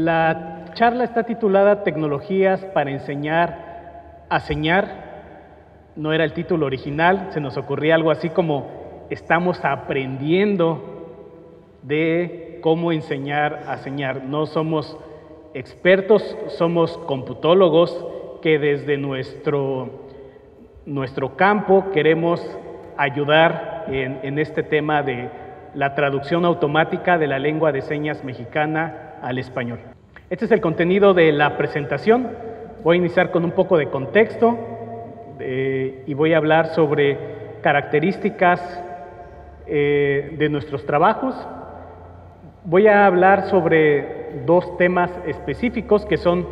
La charla está titulada Tecnologías para enseñar a señar. No era el título original, se nos ocurría algo así como estamos aprendiendo de cómo enseñar a señar. No somos expertos, somos computólogos que desde nuestro campo queremos ayudar en este tema de la traducción automática de la lengua de señas mexicana al español. Este es el contenido de la presentación. Voy a iniciar con un poco de contexto y voy a hablar sobre características de nuestros trabajos. Voy a hablar sobre dos temas específicos que son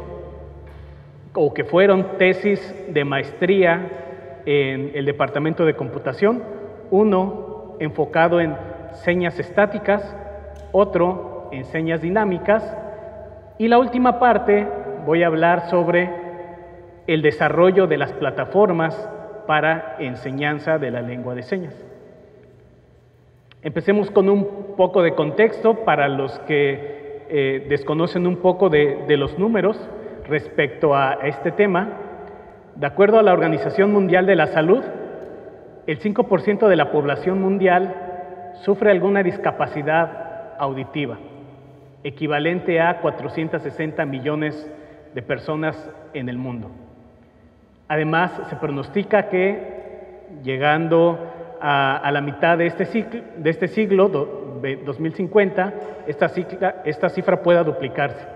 o que fueron tesis de maestría en el Departamento de Computación. Uno enfocado en señas estáticas, otro en señas dinámicas, y la última parte voy a hablar sobre el desarrollo de las plataformas para enseñanza de la lengua de señas. Empecemos con un poco de contexto para los que desconocen un poco de los números respecto a este tema. De acuerdo a la Organización Mundial de la Salud, el 5% de la población mundial sufre alguna discapacidad auditiva, equivalente a 460 millones de personas en el mundo. Además, se pronostica que llegando a la mitad de este siglo 2050, esta cifra pueda duplicarse.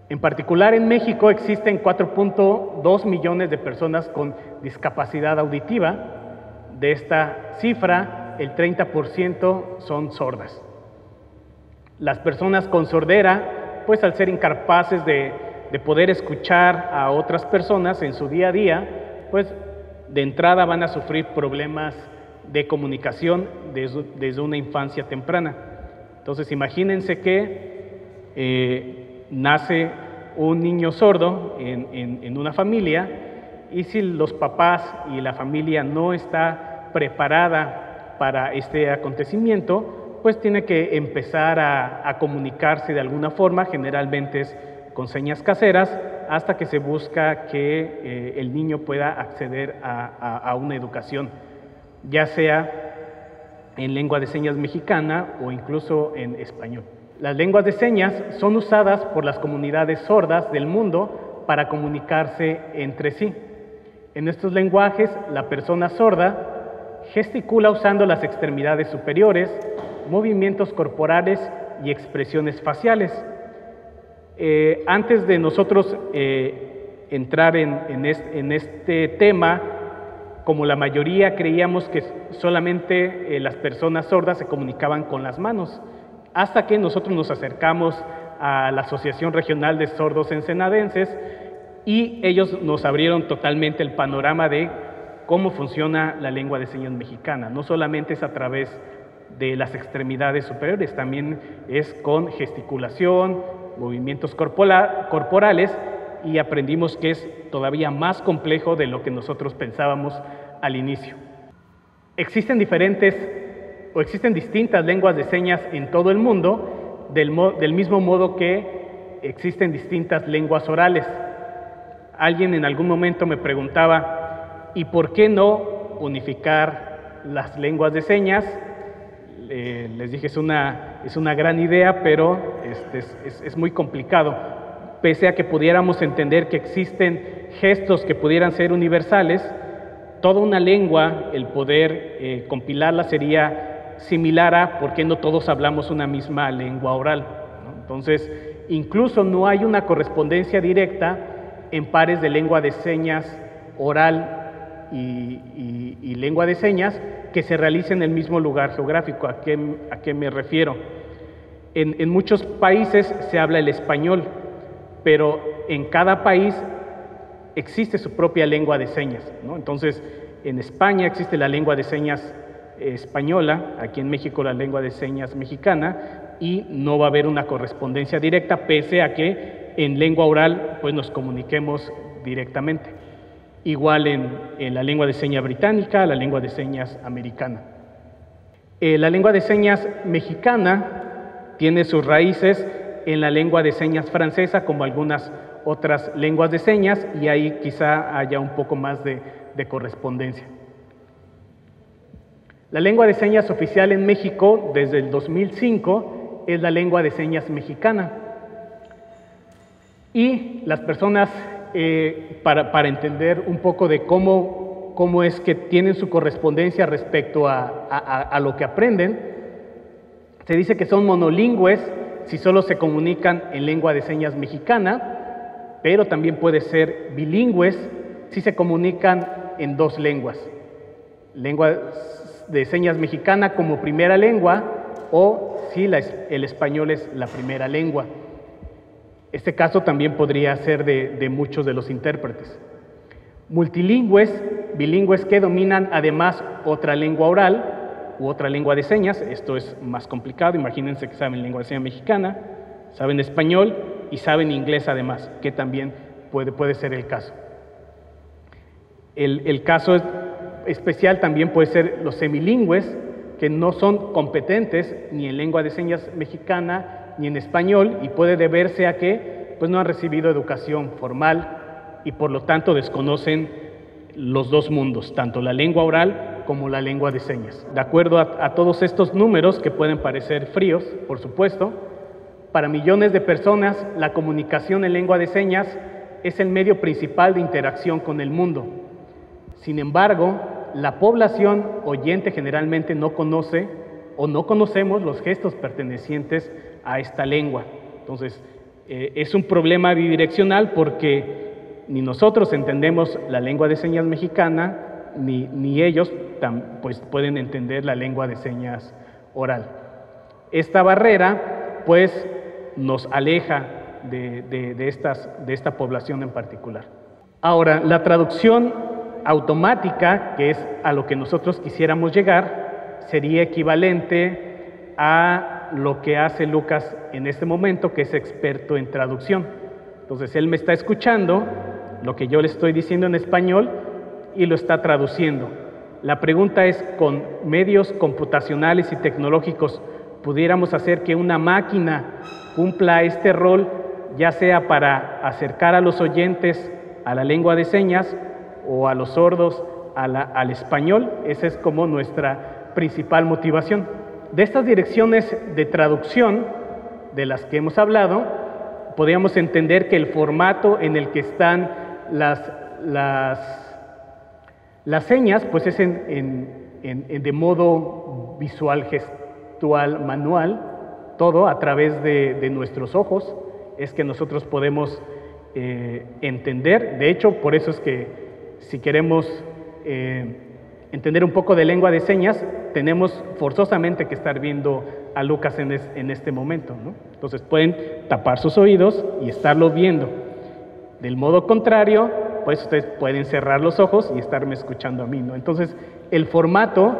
En particular, en México existen 4.2 millones de personas con discapacidad auditiva. De esta cifra, el 30% son sordas. Las personas con sordera, pues al ser incapaces de poder escuchar a otras personas en su día a día, pues de entrada van a sufrir problemas de comunicación desde una infancia temprana. Entonces, imagínense que nace un niño sordo en una familia, y si los papás y la familia no está preparada para este acontecimiento, pues tiene que empezar a comunicarse de alguna forma, generalmente es con señas caseras, hasta que se busca que el niño pueda acceder a una educación, ya sea en lengua de señas mexicana o incluso en español. Las lenguas de señas son usadas por las comunidades sordas del mundo para comunicarse entre sí. En estos lenguajes, la persona sorda gesticula usando las extremidades superiores, movimientos corporales y expresiones faciales. Antes de nosotros entrar en este tema, como la mayoría creíamos que solamente las personas sordas se comunicaban con las manos, hasta que nosotros nos acercamos a la Asociación Regional de Sordos Ensenadenses y ellos nos abrieron totalmente el panorama de cómo funciona la lengua de señas mexicana. No solamente es a través de las extremidades superiores, también es con gesticulación, movimientos corporales, y aprendimos que es todavía más complejo de lo que nosotros pensábamos al inicio. Existen distintas lenguas de señas en todo el mundo, del mismo modo que existen distintas lenguas orales. Alguien en algún momento me preguntaba, ¿y por qué no unificar las lenguas de señas? Les dije, es una gran idea, pero es muy complicado. Pese a que pudiéramos entender que existen gestos que pudieran ser universales, toda una lengua, el poder compilarla sería similar a por qué no todos hablamos una misma lengua oral, ¿no? Entonces, incluso no hay una correspondencia directa en pares de lengua de señas oral y lengua de señas que se realicen en el mismo lugar geográfico. ¿A qué me refiero? En muchos países se habla el español, pero en cada país existe su propia lengua de señas, ¿no? Entonces, en España existe la lengua de señas española, aquí en México la lengua de señas mexicana, y no va a haber una correspondencia directa, pese a que en lengua oral pues nos comuniquemos directamente. Igual en la lengua de señas británica, la lengua de señas americana. La lengua de señas mexicana tiene sus raíces en la lengua de señas francesa como algunas otras lenguas de señas, y ahí quizá haya un poco más de correspondencia. La lengua de señas oficial en México desde el 2005 es la lengua de señas mexicana. Y las personas, para entender un poco de cómo es que tienen su correspondencia respecto a lo que aprenden, se dice que son monolingües si solo se comunican en lengua de señas mexicana, pero también puede ser bilingües si se comunican en dos lenguas. Lengua de señas mexicana como primera lengua, o si el español es la primera lengua. Este caso también podría ser de muchos de los intérpretes. Multilingües, bilingües que dominan además otra lengua oral u otra lengua de señas. Esto es más complicado. Imagínense que saben lengua de señas mexicana, saben español y saben inglés además, que también puede ser el caso. El caso especial también puede ser los semilingües, que no son competentes ni en lengua de señas mexicana ni en español, y puede deberse a que pues, no han recibido educación formal y por lo tanto desconocen los dos mundos, tanto la lengua oral como la lengua de señas. De acuerdo a todos estos números, que pueden parecer fríos, por supuesto, para millones de personas la comunicación en lengua de señas es el medio principal de interacción con el mundo. Sin embargo, la población oyente generalmente no conoce o no conocemos los gestos pertenecientes a esta lengua. Entonces, es un problema bidireccional porque ni nosotros entendemos la lengua de señas mexicana, ni ellos pues, pueden entender la lengua de señas oral. Esta barrera, pues, nos aleja de esta población en particular. Ahora, la traducción automática, que es a lo que nosotros quisiéramos llegar, sería equivalente a lo que hace Lucas en este momento, que es experto en traducción. Entonces, él me está escuchando lo que yo le estoy diciendo en español y lo está traduciendo. La pregunta es, ¿con medios computacionales y tecnológicos pudiéramos hacer que una máquina cumpla este rol, ya sea para acercar a los oyentes a la lengua de señas o a los sordos al español? Esa es como nuestra principal motivación. De estas direcciones de traducción de las que hemos hablado, podríamos entender que el formato en el que están las señas, pues es de modo visual, gestual, manual, todo a través de nuestros ojos, es que nosotros podemos entender. De hecho, por eso es que si queremos entender un poco de lengua de señas, tenemos forzosamente que estar viendo a Lucas en este momento, ¿no? Entonces pueden tapar sus oídos y estarlo viendo. Del modo contrario, pues ustedes pueden cerrar los ojos y estarme escuchando a mí, ¿no? Entonces, el formato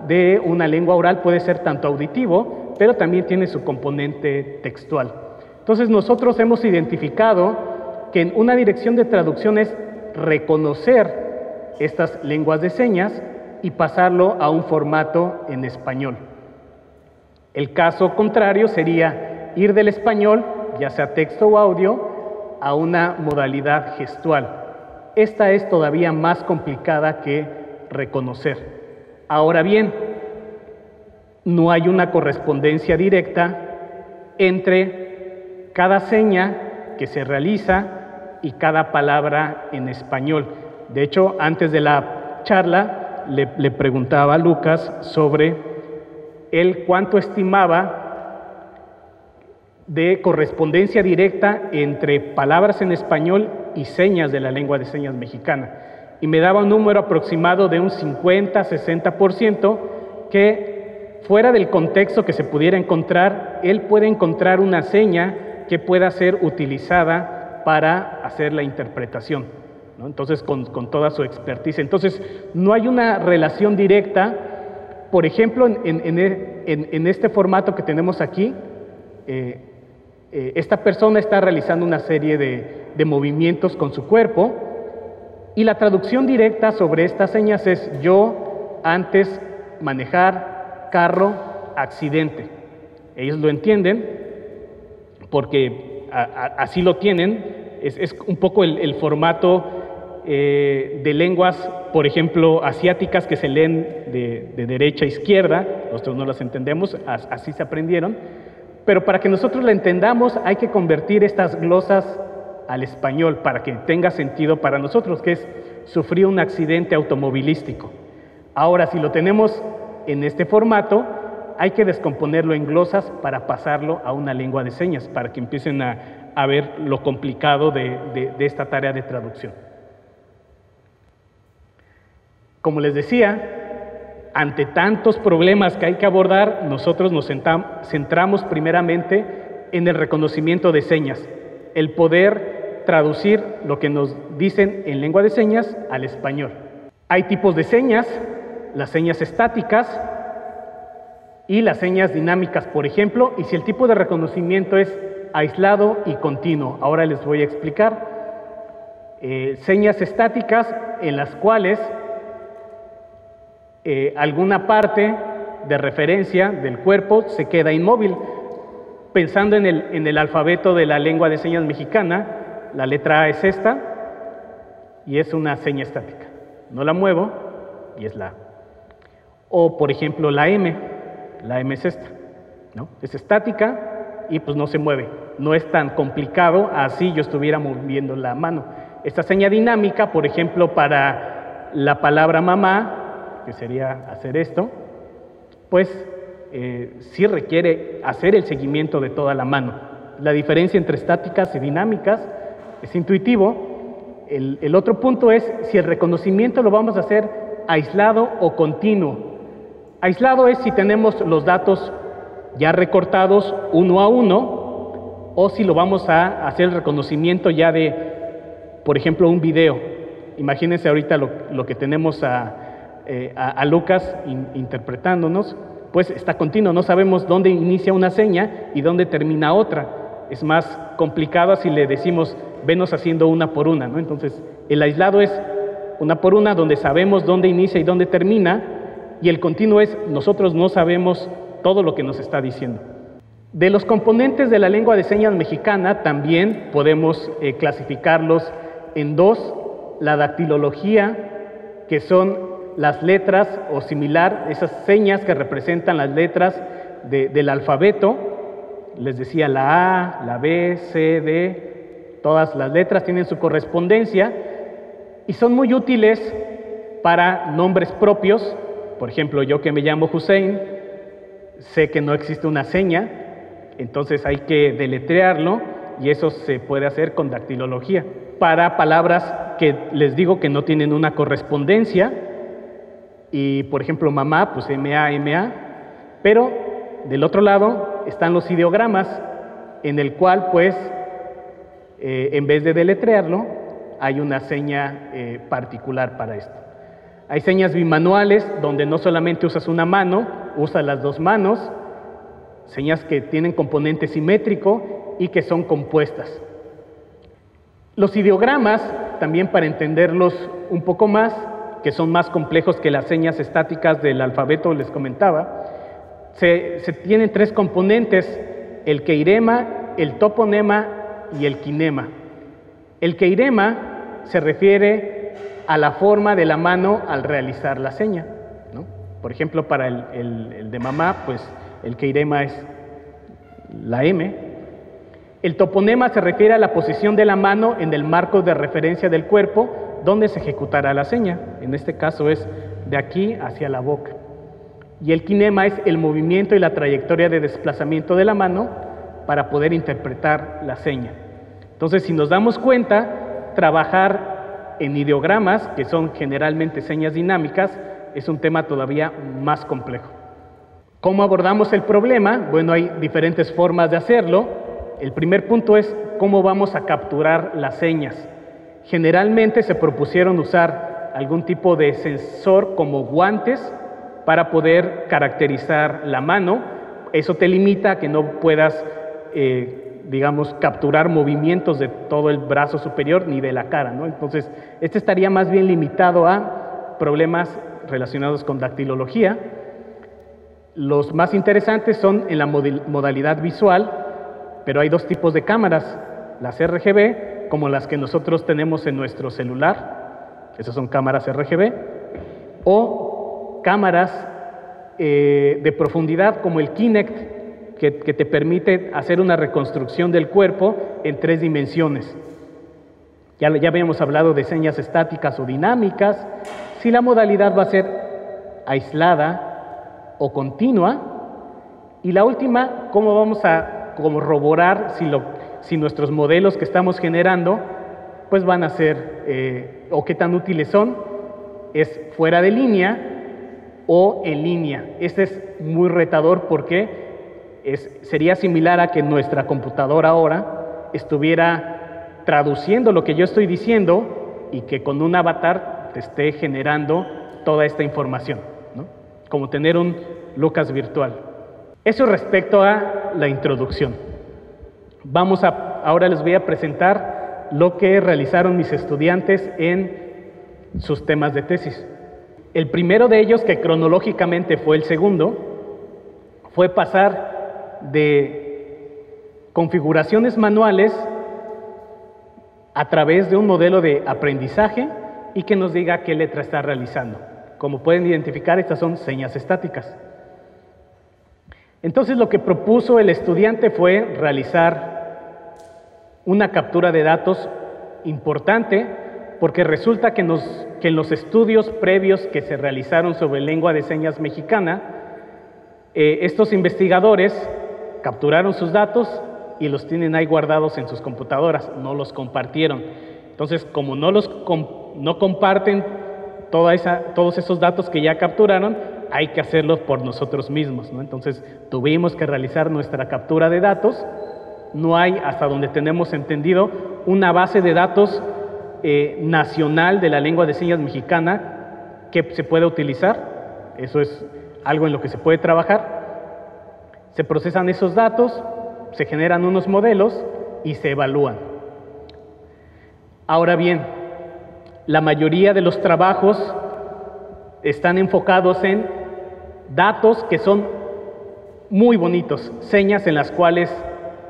de una lengua oral puede ser tanto auditivo, pero también tiene su componente textual. Entonces, nosotros hemos identificado que en una dirección de traducción es reconocer estas lenguas de señas y pasarlo a un formato en español. El caso contrario sería ir del español, ya sea texto o audio, a una modalidad gestual. Esta es todavía más complicada que reconocer. Ahora bien, no hay una correspondencia directa entre cada seña que se realiza y cada palabra en español. De hecho, antes de la charla, le preguntaba a Lucas sobre él cuánto estimaba de correspondencia directa entre palabras en español y señas de la lengua de señas mexicana. Y me daba un número aproximado de un 50-60% que, fuera del contexto que se pudiera encontrar, él puede encontrar una seña que pueda ser utilizada para hacer la interpretación, ¿no? Entonces, con toda su expertise. Entonces, no hay una relación directa. Por ejemplo, en este formato que tenemos aquí, esta persona está realizando una serie de movimientos con su cuerpo, y la traducción directa sobre estas señas es: yo, antes, manejar, carro, accidente. Ellos lo entienden, porque así lo tienen, es un poco el formato de lenguas, por ejemplo, asiáticas que se leen de derecha a izquierda, nosotros no las entendemos, así se aprendieron, pero para que nosotros la entendamos hay que convertir estas glosas al español para que tenga sentido para nosotros, que es sufrir un accidente automovilístico. Ahora, si lo tenemos en este formato, hay que descomponerlo en glosas para pasarlo a una lengua de señas, para que empiecen a ver lo complicado de esta tarea de traducción. Como les decía, ante tantos problemas que hay que abordar, nosotros nos centramos primeramente en el reconocimiento de señas, el poder traducir lo que nos dicen en lengua de señas al español. Hay tipos de señas, las señas estáticas y las señas dinámicas, por ejemplo, y si el tipo de reconocimiento es aislado y continuo. Ahora les voy a explicar. Señas estáticas en las cuales alguna parte de referencia del cuerpo se queda inmóvil. Pensando en el alfabeto de la lengua de señas mexicana, la letra A es esta y es una seña estática. No la muevo y es la A. O, por ejemplo, la M es esta, ¿no? Es estática y pues no se mueve. No es tan complicado así yo estuviera moviendo la mano. Esta seña dinámica, por ejemplo, para la palabra mamá, que sería hacer esto, pues sí requiere hacer el seguimiento de toda la mano. La diferencia entre estáticas y dinámicas es intuitivo. El otro punto es si el reconocimiento lo vamos a hacer aislado o continuo. Aislado es si tenemos los datos ya recortados uno a uno, o si lo vamos a hacer el reconocimiento ya de, por ejemplo, un video. Imagínense ahorita lo que tenemos a Lucas interpretándonos, pues está continuo, no sabemos dónde inicia una seña y dónde termina otra. Es más complicado si le decimos, venos haciendo una por una, ¿no? Entonces, el aislado es una por una, donde sabemos dónde inicia y dónde termina, y el continuo es, nosotros no sabemos todo lo que nos está diciendo. De los componentes de la lengua de señas mexicana, también podemos clasificarlos en dos: la dactilología, que son las letras o similar, esas señas que representan las letras del alfabeto. Les decía, la A, la B, C, D, todas las letras tienen su correspondencia y son muy útiles para nombres propios. Por ejemplo, yo que me llamo Hussein, sé que no existe una seña, entonces hay que deletrearlo y eso se puede hacer con dactilología. Para palabras que les digo que no tienen una correspondencia, y por ejemplo mamá, pues M-A, pero del otro lado están los ideogramas, en el cual pues en vez de deletrearlo hay una seña particular para esto. Hay señas bimanuales donde no solamente usas una mano, usas las dos manos, señas que tienen componente simétrico y que son compuestas. Los ideogramas, también para entenderlos un poco más, que son más complejos que las señas estáticas del alfabeto, les comentaba, se tienen tres componentes: el queirema, el toponema y el quinema. El queirema se refiere a la forma de la mano al realizar la seña, ¿no? Por ejemplo, para el de mamá, pues el queirema es la M. El toponema se refiere a la posición de la mano en el marco de referencia del cuerpo donde se ejecutará la seña. En este caso es de aquí hacia la boca. Y el quinema es el movimiento y la trayectoria de desplazamiento de la mano para poder interpretar la seña. Entonces, si nos damos cuenta, trabajar en ideogramas, que son generalmente señas dinámicas, es un tema todavía más complejo. ¿Cómo abordamos el problema? Bueno, hay diferentes formas de hacerlo. El primer punto es cómo vamos a capturar las señas. Generalmente se propusieron usar algún tipo de sensor como guantes para poder caracterizar la mano. Eso te limita a que no puedas, digamos, capturar movimientos de todo el brazo superior ni de la cara, ¿no? Entonces, este estaría más bien limitado a problemas relacionados con dactilología. Los más interesantes son en la modalidad visual, pero hay dos tipos de cámaras, las RGB, como las que nosotros tenemos en nuestro celular, esas son cámaras RGB, o cámaras de profundidad como el Kinect, que te permite hacer una reconstrucción del cuerpo en 3 dimensiones. Ya habíamos hablado de señas estáticas o dinámicas, si la modalidad va a ser aislada o continua, y la última, cómo vamos a corroborar si nuestros modelos que estamos generando pues van a ser, o qué tan útiles son, es fuera de línea o en línea. Este es muy retador porque sería similar a que nuestra computadora ahora estuviera traduciendo lo que yo estoy diciendo y que con un avatar te esté generando toda esta información, ¿no? Como tener un Lucas virtual. Eso respecto a la introducción. Ahora les voy a presentar lo que realizaron mis estudiantes en sus temas de tesis. El primero de ellos, que cronológicamente fue el segundo, fue pasar de configuraciones manuales a través de un modelo de aprendizaje y que nos diga qué letra está realizando. Como pueden identificar, estas son señas estáticas. Entonces, lo que propuso el estudiante fue realizar una captura de datos importante, porque resulta que en los estudios previos que se realizaron sobre lengua de señas mexicana, estos investigadores capturaron sus datos y los tienen ahí guardados en sus computadoras, no los compartieron. Entonces, como no comparten todos esos datos que ya capturaron, hay que hacerlo por nosotros mismos, ¿no? Entonces, tuvimos que realizar nuestra captura de datos. No hay, hasta donde tenemos entendido, una base de datos nacional de la lengua de señas mexicana que se pueda utilizar. Eso es algo en lo que se puede trabajar. Se procesan esos datos, se generan unos modelos y se evalúan. Ahora bien, la mayoría de los trabajos están enfocados en datos que son muy bonitos, señas en las cuales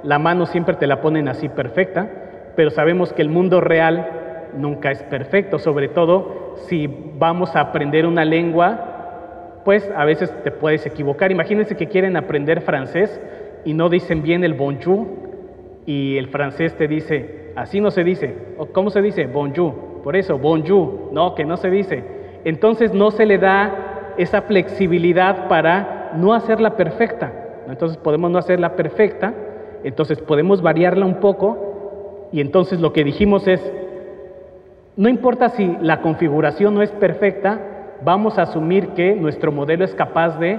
la mano siempre te la ponen así perfecta, pero sabemos que el mundo real nunca es perfecto, sobre todo si vamos a aprender una lengua, pues a veces te puedes equivocar. Imagínense que quieren aprender francés y no dicen bien el bonjour, y el francés te dice, así no se dice. ¿Cómo se dice? Bonjour. Por eso, bonjour. No, que no se dice. Entonces no se le da esa flexibilidad para no hacerla perfecta. Entonces podemos no hacerla perfecta, entonces podemos variarla un poco, y entonces lo que dijimos es, no importa si la configuración no es perfecta, vamos a asumir que nuestro modelo es capaz de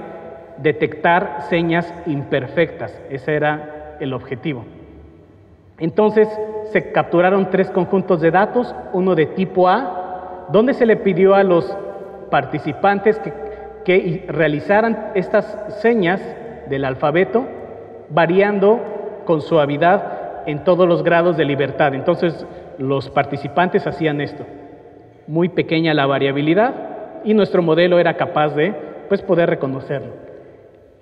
detectar señas imperfectas. Ese era el objetivo. Entonces se capturaron 3 conjuntos de datos, uno de tipo A, donde se le pidió a los participantes que realizaran estas señas del alfabeto, variando con suavidad en todos los grados de libertad. Entonces los participantes hacían esto, muy pequeña la variabilidad, y nuestro modelo era capaz de poder reconocerlo.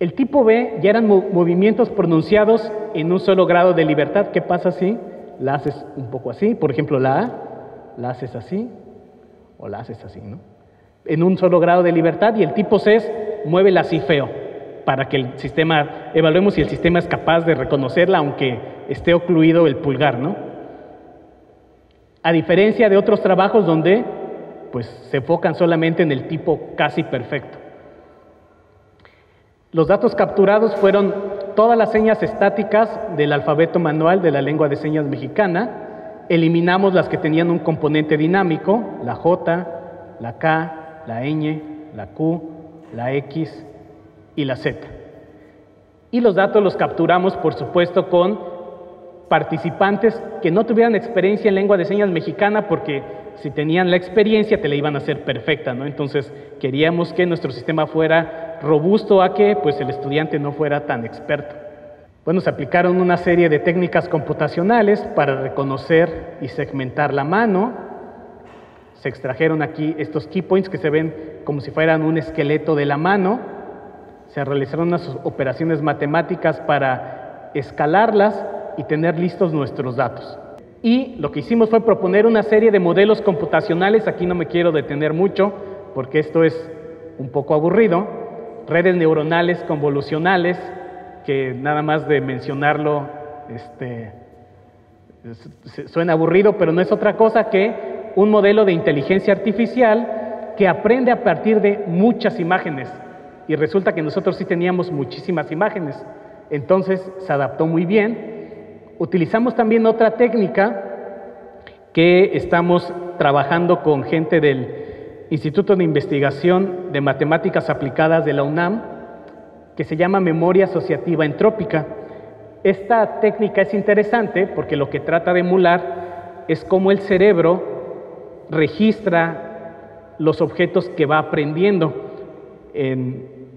El tipo B ya eran movimientos pronunciados en un solo grado de libertad. ¿Qué pasa si la haces un poco así? Por ejemplo, la A, la haces así o la haces así, ¿no? En un solo grado de libertad. Y el tipo C es, muévela así feo, para que el sistema, evaluemos si el sistema es capaz de reconocerla aunque esté ocluido el pulgar, ¿no? A diferencia de otros trabajos donde se enfocan solamente en el tipo casi perfecto. Los datos capturados fueron todas las señas estáticas del alfabeto manual de la lengua de señas mexicana. Eliminamos las que tenían un componente dinámico, la J, la K, la ñ, la Q, la X y la Z. Y los datos los capturamos, por supuesto, con participantes que no tuvieran experiencia en lengua de señas mexicana, porque si tenían la experiencia te la iban a hacer perfecta, ¿no? Entonces queríamos que nuestro sistema fuera robusto a que el estudiante no fuera tan experto. Bueno, se aplicaron una serie de técnicas computacionales para reconocer y segmentar la mano. Se extrajeron aquí estos key points que se ven como si fueran un esqueleto de la mano. Se realizaron unas operaciones matemáticas para escalarlas y tener listos nuestros datos. Y lo que hicimos fue proponer una serie de modelos computacionales. Aquí no me quiero detener mucho porque esto es un poco aburrido. Redes neuronales convolucionales, que nada más de mencionarlo suena aburrido, pero no es otra cosa que un modelo de inteligencia artificial que aprende a partir de muchas imágenes. Y resulta que nosotros sí teníamos muchísimas imágenes. Entonces se adaptó muy bien. Utilizamos también otra técnica que estamos trabajando con gente del Instituto de Investigación de Matemáticas Aplicadas de la UNAM, que se llama memoria asociativa entrópica. Esta técnica es interesante porque lo que trata de emular es cómo el cerebro registra los objetos que va aprendiendo.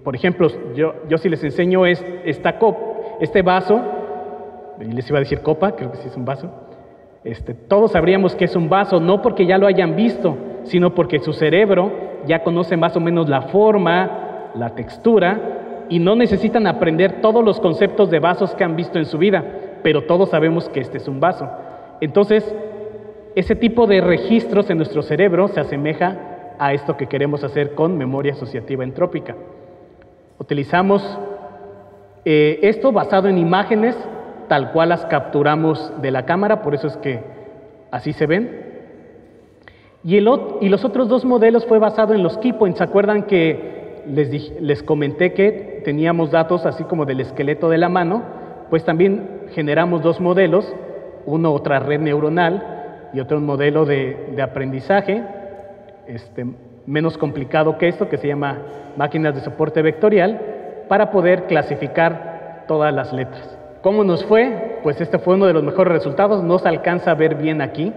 Por ejemplo, yo si les enseño este vaso, y les iba a decir copa, creo que sí es un vaso, todos sabríamos que es un vaso, no porque ya lo hayan visto, sino porque su cerebro ya conoce más o menos la forma, la textura, y no necesitan aprender todos los conceptos de vasos que han visto en su vida, pero todos sabemos que este es un vaso. Entonces, ese tipo de registros en nuestro cerebro se asemeja a esto que queremos hacer con memoria asociativa entrópica. Utilizamos esto basado en imágenes, tal cual las capturamos de la cámara, por eso es que así se ven. Y los otros dos modelos fue basado en los key points. ¿Se acuerdan que les comenté que teníamos datos así como del esqueleto de la mano? Pues también generamos dos modelos, uno otra red neuronal y otro modelo de aprendizaje, menos complicado que esto, que se llama máquinas de soporte vectorial, para poder clasificar todas las letras. ¿Cómo nos fue? Pues este fue uno de los mejores resultados. No se alcanza a ver bien aquí.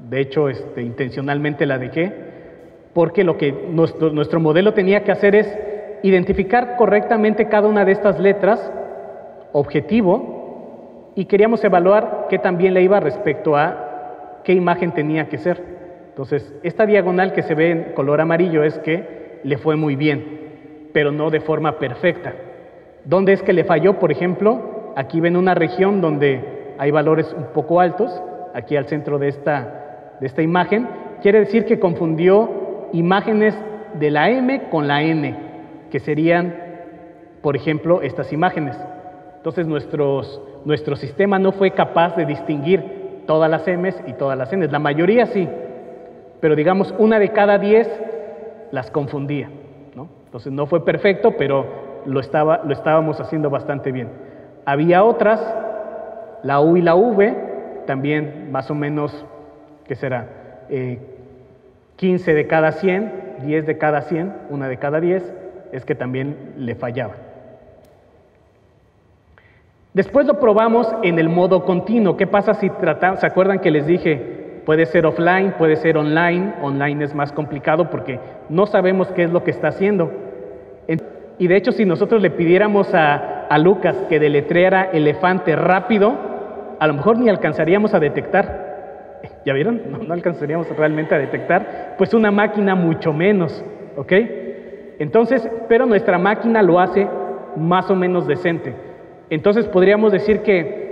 De hecho, intencionalmente la dejé, porque lo que nuestro modelo tenía que hacer es identificar correctamente cada una de estas letras, objetivo, y queríamos evaluar qué tan bien le iba respecto a qué imagen tenía que ser. Entonces, esta diagonal que se ve en color amarillo es que le fue muy bien, pero no de forma perfecta. ¿Dónde es que le falló? Por ejemplo, aquí ven una región donde hay valores un poco altos, aquí al centro de esta imagen. Quiere decir que confundió imágenes de la M con la N, que serían, por ejemplo, estas imágenes. Entonces nuestro sistema no fue capaz de distinguir todas las M's y todas las N's. La mayoría sí, pero digamos una de cada 10 las confundía, ¿no? Entonces no fue perfecto, pero lo estábamos haciendo bastante bien. Había otras, la U y la V, también más o menos, ¿qué será? 15 de cada 100, 10 de cada 100, una de cada 10, es que también le fallaba. Después lo probamos en el modo continuo. ¿Qué pasa si tratamos? ¿Se acuerdan que les dije? Puede ser offline, puede ser online. Online es más complicado porque no sabemos qué es lo que está haciendo. Y de hecho, si nosotros le pidiéramos a Lucas que deletreara elefante rápido, a lo mejor ni alcanzaríamos a detectar. ¿Ya vieron? No alcanzaríamos realmente a detectar. Pues una máquina mucho menos, ¿ok? Entonces, pero nuestra máquina lo hace más o menos decente. Entonces podríamos decir que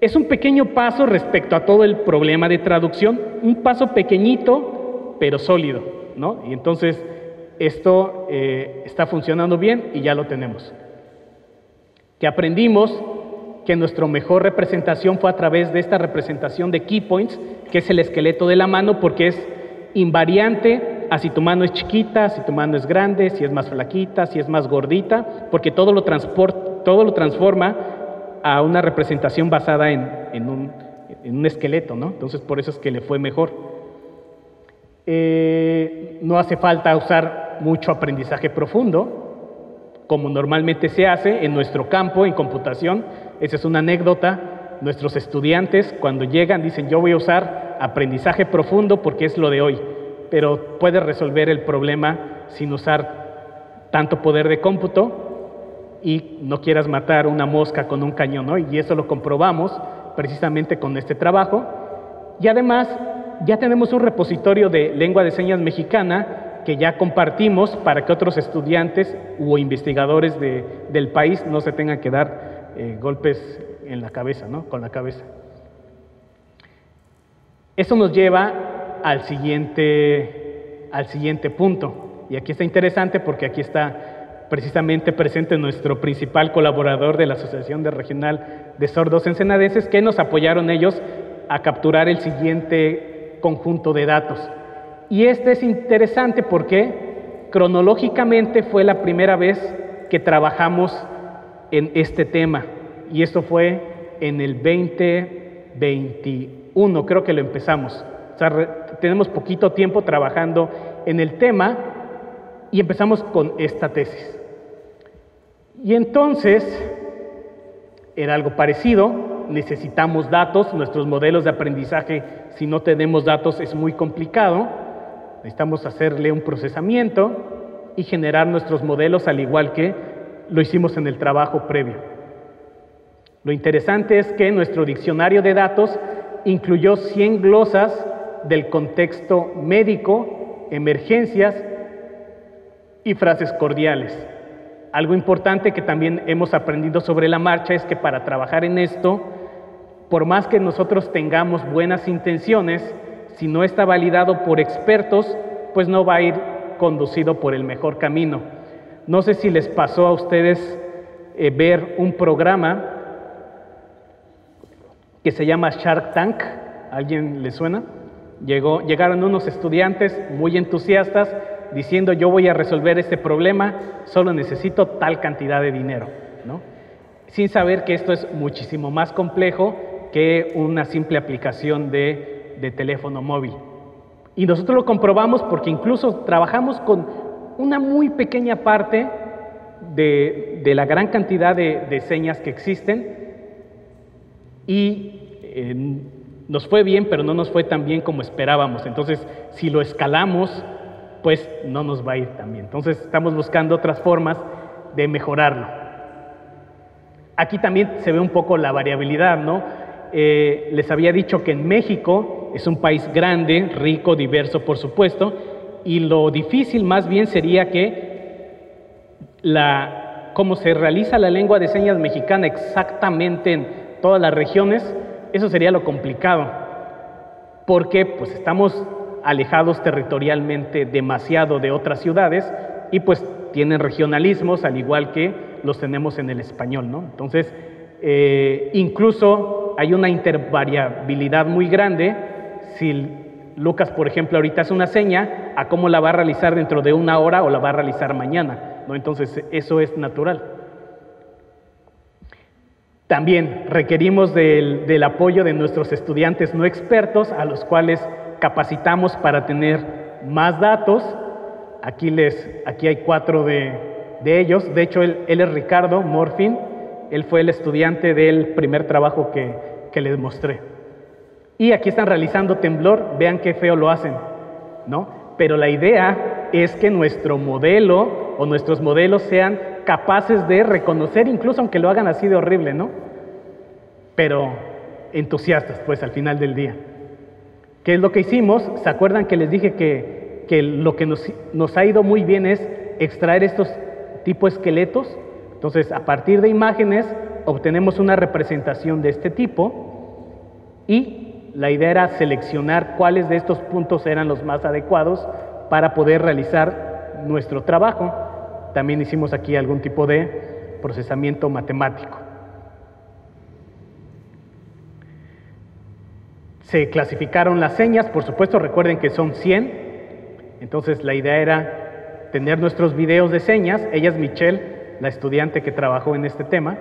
es un pequeño paso respecto a todo el problema de traducción, un paso pequeñito pero sólido, ¿no? Y entonces esto está funcionando bien y ya lo tenemos. Que aprendimos que nuestra mejor representación fue a través de esta representación de key points, que es el esqueleto de la mano, porque es invariante a si tu mano es chiquita, si tu mano es grande, si es más flaquita, si es más gordita, porque todo lo transforma a una representación basada en un esqueleto, ¿no? Entonces, por eso es que le fue mejor. No hace falta usar mucho aprendizaje profundo, como normalmente se hace en nuestro campo, en computación. Esa es una anécdota. Nuestros estudiantes, cuando llegan, dicen, yo voy a usar aprendizaje profundo porque es lo de hoy, pero puedes resolver el problema sin usar tanto poder de cómputo y no quieras matar una mosca con un cañón, ¿no? Y eso lo comprobamos precisamente con este trabajo. Y además, ya tenemos un repositorio de lengua de señas mexicana que ya compartimos para que otros estudiantes o investigadores del país no se tengan que dar golpes en la cabeza, ¿no? Con la cabeza. Eso nos lleva al siguiente punto. Y aquí está interesante porque aquí está precisamente presente nuestro principal colaborador de la Asociación Regional de Sordos Ensenadenses, que nos apoyaron ellos a capturar el siguiente conjunto de datos. Y este es interesante porque cronológicamente fue la primera vez que trabajamos en este tema. Y esto fue en el 2021, creo que lo empezamos. O sea, tenemos poquito tiempo trabajando en el tema y empezamos con esta tesis. Y entonces, era algo parecido, necesitamos datos, nuestros modelos de aprendizaje, si no tenemos datos es muy complicado, necesitamos hacerle un procesamiento y generar nuestros modelos al igual que lo hicimos en el trabajo previo. Lo interesante es que nuestro diccionario de datos incluyó 100 glosas del contexto médico, emergencias y frases cordiales. Algo importante que también hemos aprendido sobre la marcha es que para trabajar en esto, por más que nosotros tengamos buenas intenciones, si no está validado por expertos, pues no va a ir conducido por el mejor camino. No sé si les pasó a ustedes ver un programa que se llama Shark Tank. ¿Alguien le suena? Llegaron unos estudiantes muy entusiastas diciendo: yo voy a resolver este problema, solo necesito tal cantidad de dinero, ¿no? Sin saber que esto es muchísimo más complejo que una simple aplicación de teléfono móvil. Y nosotros lo comprobamos porque incluso trabajamos con una muy pequeña parte de la gran cantidad de señas que existen y nos fue bien, pero no nos fue tan bien como esperábamos. Entonces, si lo escalamos, pues no nos va a ir tan bien. Entonces, estamos buscando otras formas de mejorarlo. Aquí también se ve un poco la variabilidad, ¿no? Les había dicho que en México es un país grande, rico, diverso, por supuesto, y lo difícil más bien sería que cómo se realiza la lengua de señas mexicana exactamente en todas las regiones, eso sería lo complicado, porque pues estamos alejados territorialmente demasiado de otras ciudades y pues tienen regionalismos al igual que los tenemos en el español, ¿no? Entonces, incluso hay una intervariabilidad muy grande. Si Lucas, por ejemplo, ahorita hace una seña, a cómo la va a realizar dentro de una hora o la va a realizar mañana, ¿no? Entonces, eso es natural. También requerimos del apoyo de nuestros estudiantes no expertos, a los cuales capacitamos para tener más datos. Aquí hay 4 de ellos. De hecho, él es Ricardo Morfin. Él fue el estudiante del primer trabajo que les mostré. Y aquí están realizando temblor. Vean qué feo lo hacen, ¿no? Pero la idea es que nuestro modelo o nuestros modelos sean capaces de reconocer, incluso aunque lo hagan así de horrible, ¿no? Pero entusiastas, pues, al final del día. ¿Qué es lo que hicimos? ¿Se acuerdan que les dije que lo que nos ha ido muy bien es extraer estos tipos de esqueletos? Entonces, a partir de imágenes, obtenemos una representación de este tipo y la idea era seleccionar cuáles de estos puntos eran los más adecuados para poder realizar nuestro trabajo. También hicimos aquí algún tipo de procesamiento matemático. Se clasificaron las señas, por supuesto, recuerden que son 100. Entonces, la idea era tener nuestros videos de señas. Ella es Michelle, la estudiante que trabajó en este tema.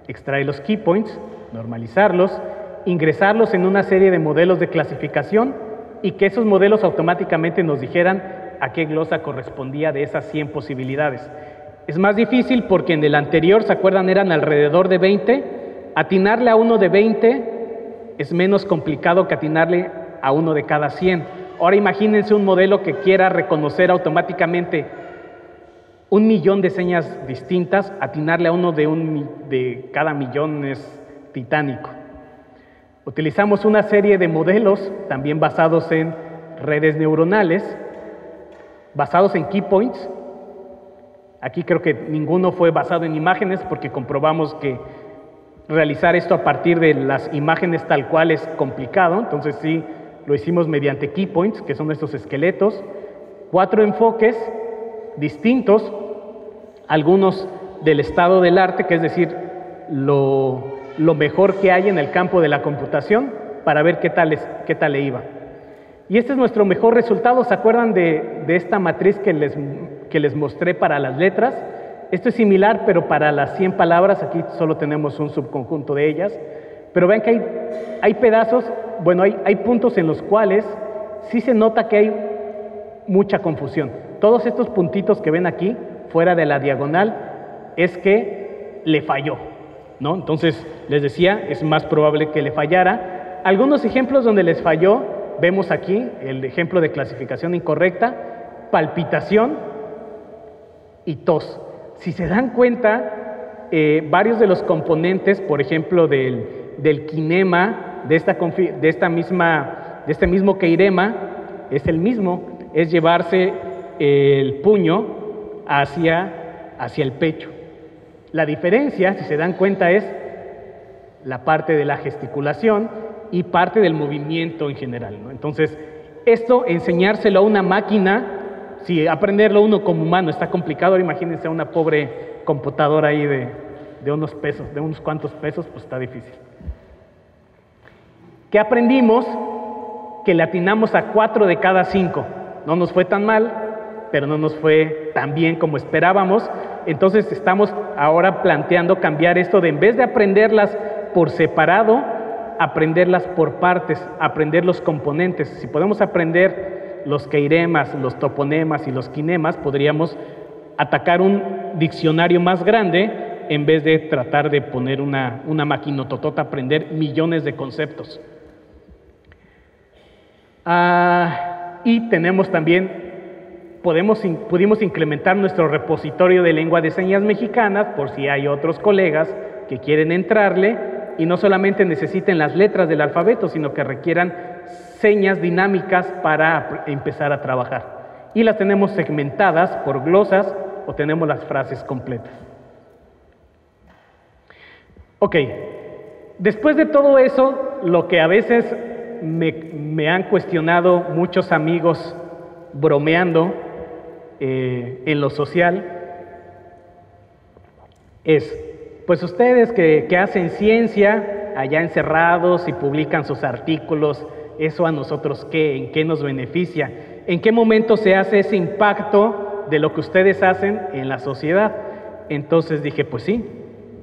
Extraer los key points, normalizarlos, ingresarlos en una serie de modelos de clasificación y que esos modelos automáticamente nos dijeran a qué glosa correspondía de esas 100 posibilidades. Es más difícil porque en el anterior, ¿se acuerdan? Eran alrededor de 20. Atinarle a uno de 20 es menos complicado que atinarle a uno de cada 100. Ahora imagínense un modelo que quiera reconocer automáticamente 1.000.000 de señas distintas, atinarle a uno de cada 1.000.000 es titánico. Utilizamos una serie de modelos también basados en redes neuronales, basados en key points. Aquí creo que ninguno fue basado en imágenes porque comprobamos que realizar esto a partir de las imágenes tal cual es complicado, entonces sí, lo hicimos mediante key points, que son estos esqueletos, 4 enfoques distintos, algunos del estado del arte, que es decir, lo mejor que hay en el campo de la computación, para ver qué tal le iba. Y este es nuestro mejor resultado. ¿Se acuerdan de esta matriz que les mostré para las letras? Esto es similar, pero para las 100 palabras, aquí solo tenemos un subconjunto de ellas. Pero ven que hay pedazos, bueno, hay puntos en los cuales sí se nota que hay mucha confusión. Todos estos puntitos que ven aquí, fuera de la diagonal, es que le falló, ¿no? Entonces, les decía, es más probable que le fallara. Algunos ejemplos donde les falló, vemos aquí el ejemplo de clasificación incorrecta, palpitación y tos. Si se dan cuenta, varios de los componentes, por ejemplo, del kinema, de este mismo keirema, es el mismo, es llevarse el puño hacia el pecho. La diferencia, si se dan cuenta, es la parte de la gesticulación y parte del movimiento en general, ¿no? Entonces, esto, enseñárselo a una máquina, si aprenderlo uno como humano está complicado, imagínense a una pobre computadora ahí de unos pesos, de unos cuantos pesos, pues está difícil. ¿Qué aprendimos? Que le atinamos a 4 de cada 5. No nos fue tan mal, pero no nos fue tan bien como esperábamos. Entonces estamos ahora planteando cambiar esto de, en vez de aprenderlas por separado, aprenderlas por partes, aprender los componentes. Si podemos aprender los keiremas, los toponemas y los kinemas, podríamos atacar un diccionario más grande en vez de tratar de poner una maquinototota a aprender millones de conceptos. Y tenemos también, pudimos incrementar nuestro repositorio de lengua de señas mexicanas por si hay otros colegas que quieren entrarle y no solamente necesiten las letras del alfabeto, sino que requieran señas dinámicas para empezar a trabajar. Y las tenemos segmentadas por glosas o tenemos las frases completas. Ok, después de todo eso, lo que a veces me han cuestionado muchos amigos bromeando en lo social es, pues ustedes que hacen ciencia allá encerrados y publican sus artículos, ¿eso a nosotros qué? ¿En qué nos beneficia? ¿En qué momento se hace ese impacto de lo que ustedes hacen en la sociedad? Entonces dije, pues sí,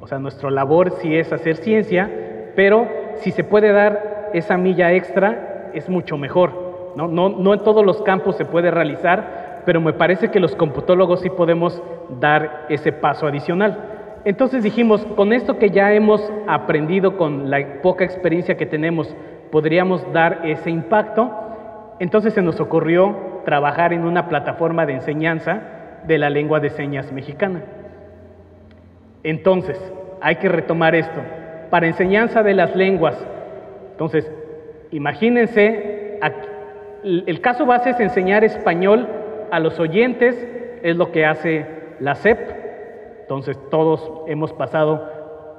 o sea, nuestra labor sí es hacer ciencia, pero si se puede dar esa milla extra, es mucho mejor, ¿no? No en todos los campos se puede realizar, pero me parece que los computólogos sí podemos dar ese paso adicional. Entonces dijimos, con esto que ya hemos aprendido, con la poca experiencia que tenemos, podríamos dar ese impacto. Entonces se nos ocurrió trabajar en una plataforma de enseñanza de la lengua de señas mexicana. Entonces, hay que retomar esto. Para enseñanza de las lenguas, entonces, imagínense, el caso base es enseñar español a los oyentes, es lo que hace la SEP. Entonces, todos hemos pasado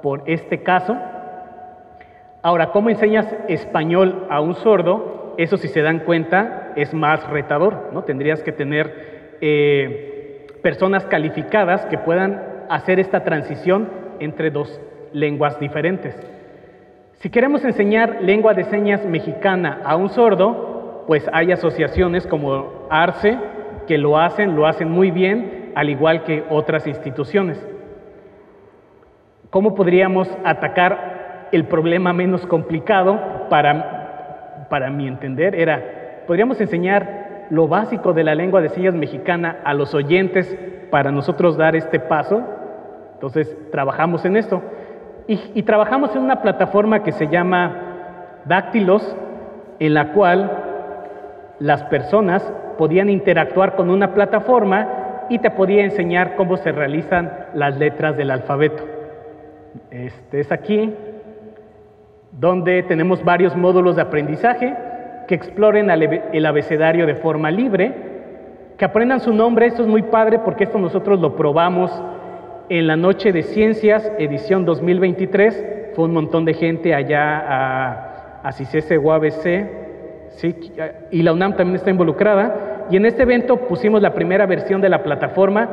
por este caso. Ahora, ¿cómo enseñas español a un sordo? Eso, si se dan cuenta, es más retador, ¿no? Tendrías que tener personas calificadas que puedan hacer esta transición entre dos lenguas diferentes. Si queremos enseñar lengua de señas mexicana a un sordo, pues hay asociaciones como ARCE que lo hacen muy bien, al igual que otras instituciones. ¿Cómo podríamos atacar el problema menos complicado? Para mi entender, podríamos enseñar lo básico de la lengua de señas mexicana a los oyentes para nosotros dar este paso. Entonces, trabajamos en esto. Y trabajamos en una plataforma que se llama Dáctilos, en la cual las personas podían interactuar con una plataforma y te podía enseñar cómo se realizan las letras del alfabeto. Es aquí, donde tenemos varios módulos de aprendizaje que exploren el abecedario de forma libre, que aprendan su nombre. Esto es muy padre porque esto nosotros lo probamos en la Noche de Ciencias, edición 2023, fue un montón de gente allá a CICESE UABC, ¿sí? Y la UNAM también está involucrada. Y en este evento pusimos la primera versión de la plataforma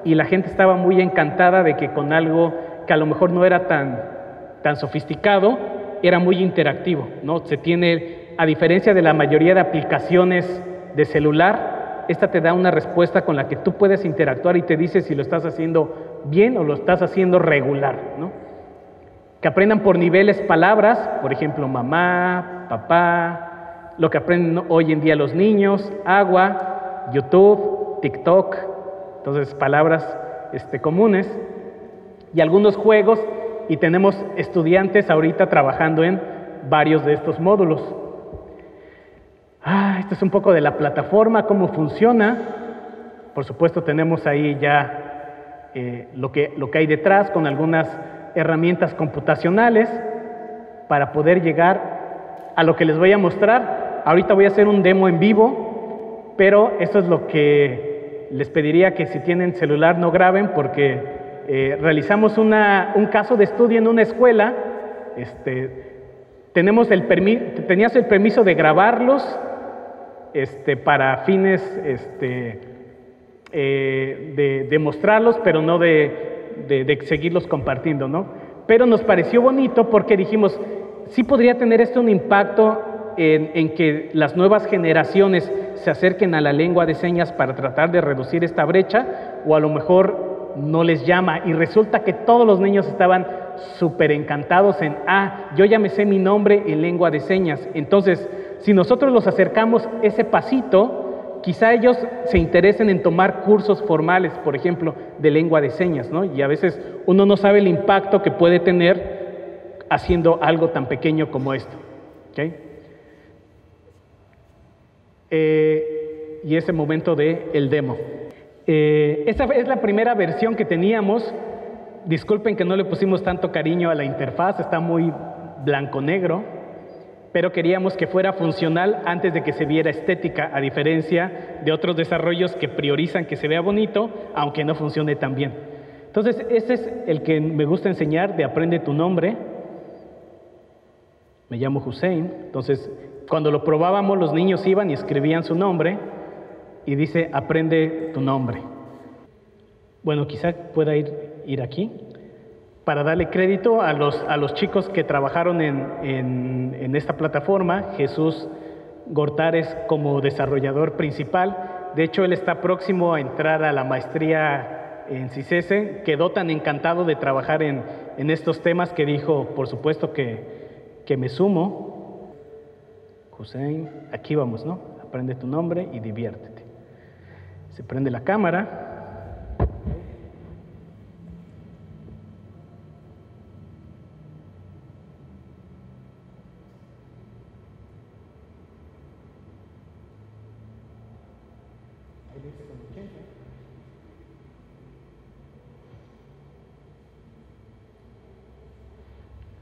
y la gente estaba muy encantada de que con algo que a lo mejor no era tan sofisticado, era muy interactivo, ¿no? Se tiene, a diferencia de la mayoría de aplicaciones de celular, esta te da una respuesta con la que tú puedes interactuar y te dice si lo estás haciendo bien o lo estás haciendo regular, ¿no? Que aprendan por niveles palabras, por ejemplo, mamá, papá, lo que aprenden hoy en día los niños, agua, YouTube, TikTok, entonces palabras comunes, y algunos juegos, y tenemos estudiantes ahorita trabajando en varios de estos módulos. Esto es un poco de la plataforma, cómo funciona. Por supuesto tenemos ahí ya lo que hay detrás con algunas herramientas computacionales para poder llegar a lo que les voy a mostrar. Ahorita voy a hacer un demo en vivo, pero eso es lo que les pediría que si tienen celular no graben, porque realizamos un caso de estudio en una escuela. Tenías el permiso de grabarlos para fines de mostrarlos, pero no de seguirlos compartiendo, ¿no? Pero nos pareció bonito porque dijimos, sí podría tener esto un impacto en que las nuevas generaciones se acerquen a la lengua de señas para tratar de reducir esta brecha, o a lo mejor no les llama, y resulta que todos los niños estaban súper encantados en, yo ya me sé mi nombre en lengua de señas. Entonces, si nosotros los acercamos ese pasito, quizá ellos se interesen en tomar cursos formales, por ejemplo, de lengua de señas, ¿no? Y a veces uno no sabe el impacto que puede tener haciendo algo tan pequeño como esto, ¿okay? Y ese momento del demo. Esta es la primera versión que teníamos. Disculpen que no le pusimos tanto cariño a la interfaz, está muy blanco-negro, pero queríamos que fuera funcional antes de que se viera estética, a diferencia de otros desarrollos que priorizan que se vea bonito, aunque no funcione tan bien. Entonces, este es el que me gusta enseñar, de aprende tu nombre. Me llamo Hussein. Entonces, cuando lo probábamos, los niños iban y escribían su nombre, y dice, aprende tu nombre. Bueno, quizá pueda ir aquí, para darle crédito a los chicos que trabajaron en esta plataforma. Jesús Gortares como desarrollador principal. De hecho, él está próximo a entrar a la maestría en CICESE. Quedó tan encantado de trabajar en estos temas que dijo, por supuesto que me sumo. Hussein, aquí vamos, ¿no? Aprende tu nombre y diviértete. Se prende la cámara.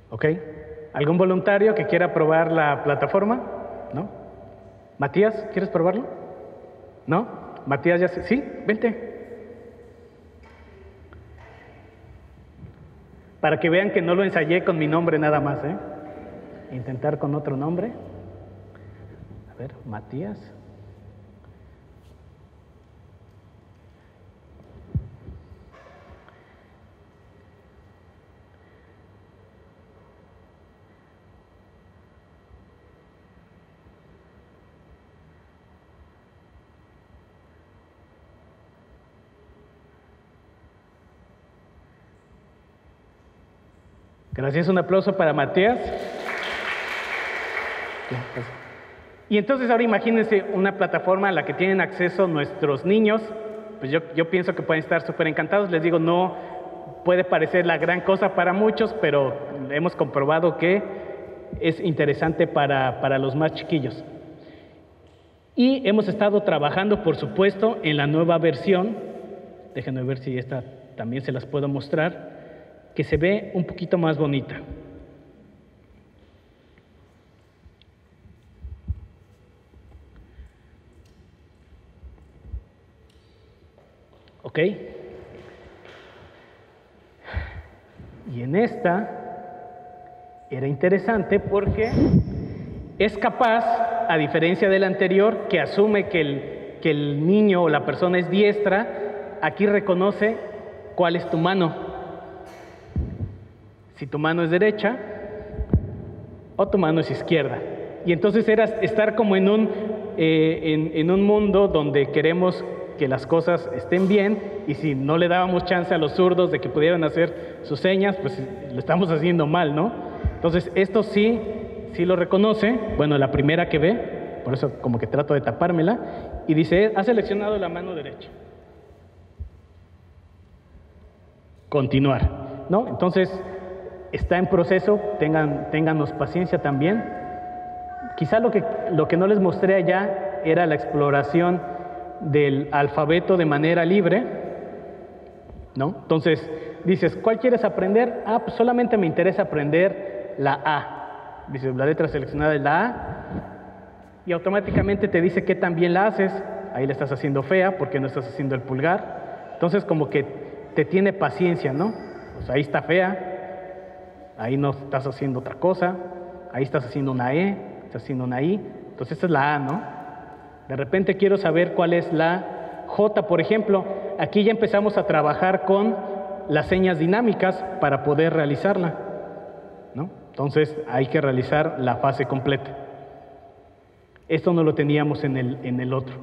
¿Ok? ¿Algún voluntario que quiera probar la plataforma? ¿No? Matías, ¿quieres probarlo? ¿No? Matías ya sí, vente. Para que vean que no lo ensayé con mi nombre nada más, ¿eh? Intentar con otro nombre. A ver, Matías. Gracias, un aplauso para Matías. Y entonces ahora imagínense una plataforma a la que tienen acceso nuestros niños. Pues yo pienso que pueden estar súper encantados. Les digo, no puede parecer la gran cosa para muchos, pero hemos comprobado que es interesante para los más chiquillos. Y hemos estado trabajando, por supuesto, en la nueva versión. Déjenme ver si esta también se las puedo mostrar, que se ve un poquito más bonita. ¿Ok? Y en esta Era interesante porque es capaz, a diferencia del anterior, que asume que el niño o la persona es diestra, aquí reconoce cuál es tu mano. Si tu mano es derecha o tu mano es izquierda. Y entonces era estar como en un mundo donde queremos que las cosas estén bien, y si no le dábamos chance a los zurdos de que pudieran hacer sus señas, pues lo estamos haciendo mal, ¿no? Entonces esto sí lo reconoce, bueno, la primera que ve, por eso como que trato de tapármela, y dice, ha seleccionado la mano derecha. Continuar, ¿no? Entonces está en proceso, ténganos paciencia también. Quizá lo que no les mostré allá era la exploración del alfabeto de manera libre, ¿no? Entonces dices, ¿cuál quieres aprender? Ah, pues solamente me interesa aprender la A. Dices, la letra seleccionada es la A, y automáticamente te dice que también la haces. Ahí la estás haciendo fea porque no estás haciendo el pulgar. Entonces como que te tiene paciencia, ¿no? Pues ahí está fea, ahí no estás haciendo otra cosa, ahí estás haciendo una E, estás haciendo una I. Entonces esta es la A, ¿no? De repente quiero saber cuál es la J, por ejemplo. Aquí ya empezamos a trabajar con las señas dinámicas para poder realizarla, ¿no? Entonces hay que realizar la fase completa. Esto no lo teníamos en el otro.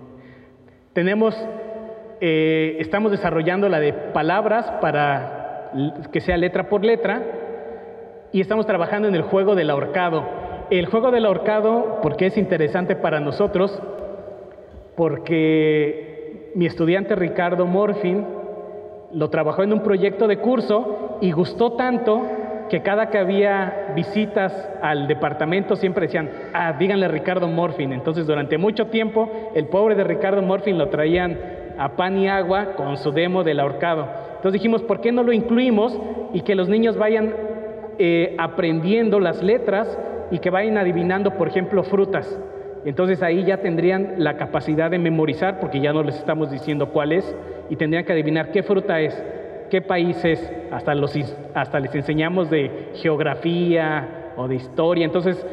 Estamos desarrollando la de palabras para que sea letra por letra, y estamos trabajando en el juego del ahorcado. El juego del ahorcado, ¿por qué es interesante para nosotros? Porque mi estudiante Ricardo Morfin lo trabajó en un proyecto de curso y gustó tanto que cada que había visitas al departamento siempre decían, díganle a Ricardo Morfin. Entonces durante mucho tiempo el pobre de Ricardo Morfin lo traían a pan y agua con su demo del ahorcado. Entonces dijimos, ¿por qué no lo incluimos y que los niños vayan aprendiendo las letras y que vayan adivinando, por ejemplo, frutas? Entonces ahí ya tendrían la capacidad de memorizar, porque ya no les estamos diciendo cuál es, y tendrían que adivinar qué fruta es, qué país es, hasta les enseñamos de geografía o de historia. Entonces,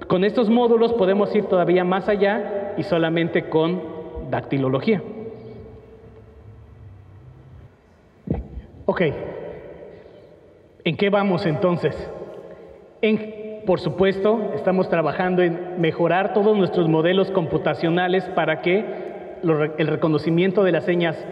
con estos módulos podemos ir todavía más allá y solamente con dactilología. Ok, ¿en qué vamos entonces? Por supuesto, estamos trabajando en mejorar todos nuestros modelos computacionales para que el reconocimiento de las señas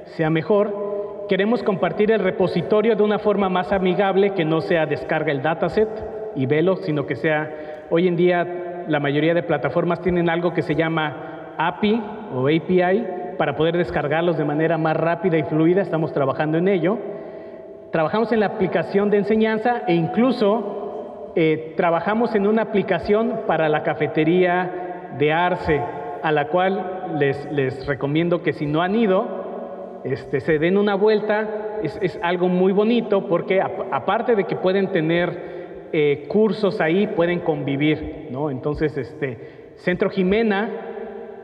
sea mejor. Queremos compartir el repositorio de una forma más amigable, que no sea descarga el dataset y velo, sino que sea, hoy en día la mayoría de plataformas tienen algo que se llama API o API para poder descargarlos de manera más rápida y fluida. Estamos trabajando en ello. Trabajamos en la aplicación de enseñanza e incluso trabajamos en una aplicación para la cafetería de Arce, a la cual les recomiendo que si no han ido, se den una vuelta. Es algo muy bonito porque aparte de que pueden tener cursos ahí, pueden convivir, ¿no? Entonces, Centro Jimena,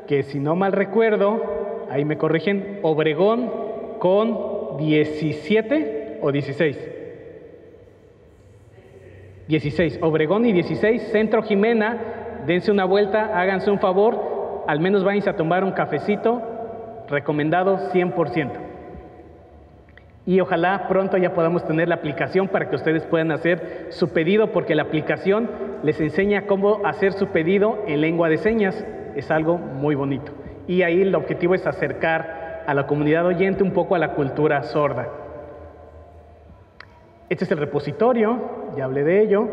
que si no mal recuerdo, ahí me corrigen, Obregón con 17 o 16. 16, Obregón y 16, Centro Jimena, dense una vuelta, háganse un favor, al menos váyanse a tomar un cafecito, recomendado 100%. Y ojalá pronto ya podamos tener la aplicación para que ustedes puedan hacer su pedido, porque la aplicación les enseña cómo hacer su pedido en lengua de señas. Es algo muy bonito. Y ahí el objetivo es acercar a la comunidad oyente un poco a la cultura sorda. Este es el repositorio, ya hablé de ello.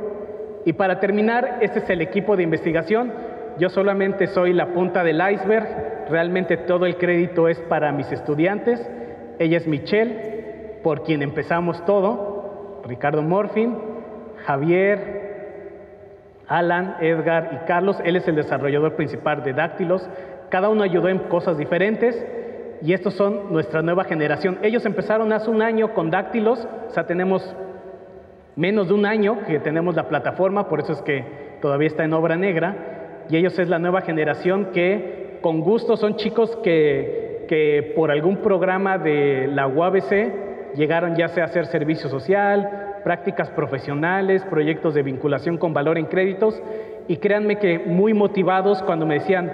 Y para terminar, este es el equipo de investigación. Yo solamente soy la punta del iceberg. Realmente todo el crédito es para mis estudiantes. Ella es Michelle, por quien empezamos todo. Ricardo Morfin, Javier, Alan, Edgar y Carlos. Él es el desarrollador principal de Dáctilos. Cada uno ayudó en cosas diferentes. Y estos son nuestra nueva generación. Ellos empezaron hace un año con Dáctilos. O sea, tenemos menos de un año que tenemos la plataforma, por eso es que todavía está en obra negra. Y ellos es la nueva generación que con gusto son chicos que por algún programa de la UABC llegaron ya sea a hacer servicio social prácticas profesionales, proyectos de vinculación con valor en créditos, y créanme que muy motivados cuando me decían,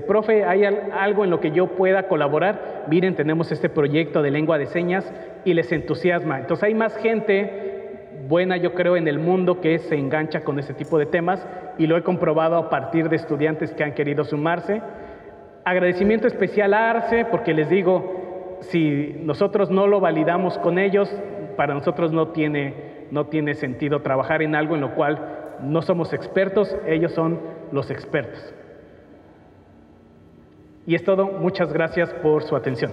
profe, ¿hay algo en lo que yo pueda colaborar? Miren, tenemos este proyecto de lengua de señas, y les entusiasma. Entonces hay más gente buena, yo creo, en el mundo que se engancha con ese tipo de temas, y lo he comprobado a partir de estudiantes que han querido sumarse. Agradecimiento especial a Arce, porque les digo, si nosotros no lo validamos con ellos, para nosotros no tiene sentido trabajar en algo en lo cual no somos expertos, ellos son los expertos. Y es todo, muchas gracias por su atención.